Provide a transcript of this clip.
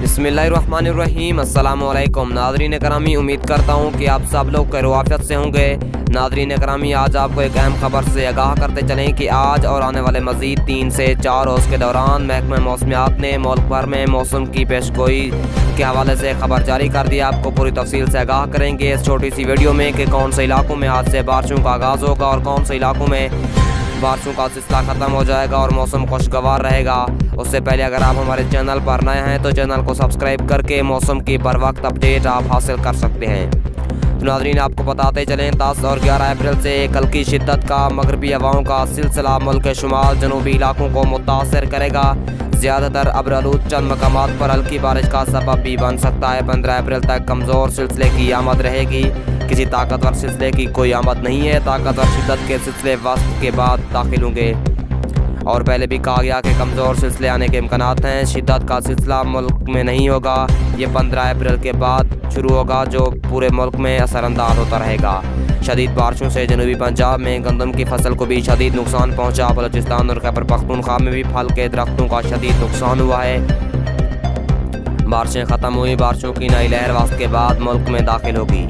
बिस्मिल्लाहिर्रहमानिर्रहीम। अस्सलामुअलैकुम नाज़रीन करामी, उम्मीद करता हूँ कि आप सब लोग खैर-ओ-आफ़ियत से होंगे। नाज़रीन करामी, आज आपको एक अहम खबर से आगाह करते चलें कि आज और आने वाले मज़ीद 3 से 4 रोज़ के दौरान महकमा मौसमियात ने मुल्क भर में मौसम की पेशगोई के हवाले से खबर जारी कर दी। आपको पूरी तफसील से आगाह करेंगे इस छोटी सी वीडियो में कि कौन से इलाकों में आज से बारिशों का आगाज़ होगा और कौन से इलाकों में बारिशों का सिलसिला ख़त्म हो जाएगा और मौसम खुशगवार रहेगा। उससे पहले अगर आप हमारे चैनल पर नए हैं तो चैनल को सब्सक्राइब करके मौसम की बर वक्त अपडेट आप हासिल कर सकते हैं। तो नाज़रीन, आपको बताते चलें 10 और 11 अप्रैल से हल्की शिद्दत का मगरबी हवाओं का सिलसिला मुल्क के शुमाल जनूबी इलाकों को मुतासर करेगा। ज़्यादातर अब्रालूद चंद मकामात पर हल्की बारिश का सबब भी बन सकता है। 15 अप्रैल तक कमज़ोर सिलसिले की आमद रहेगी। किसी ताकतवर सिलसिले की कोई आमद नहीं है। ताकतवर शिद्दत के सिलसिले वक्त के बाद दाखिल होंगे और पहले भी कहा गया कि कमज़ोर सिलसिले आने के इम्कानात हैं। शिद्दत का सिलसिला मुल्क में नहीं होगा, ये 15 अप्रैल के बाद शुरू होगा जो पूरे मुल्क में असरअंदाज होता रहेगा। शदीद बारिशों से जनूबी पंजाब में गंदम की फसल को भी शदीद नुकसान पहुंचा। बलूचिस्तान और खैबर पख्तूनख्वा में भी फल के दरख्तों का शदीद नुकसान हुआ है। बारिशें ख़त्म हुई, बारिशों की नई लहर वक्त के बाद मुल्क में दाखिल होगी।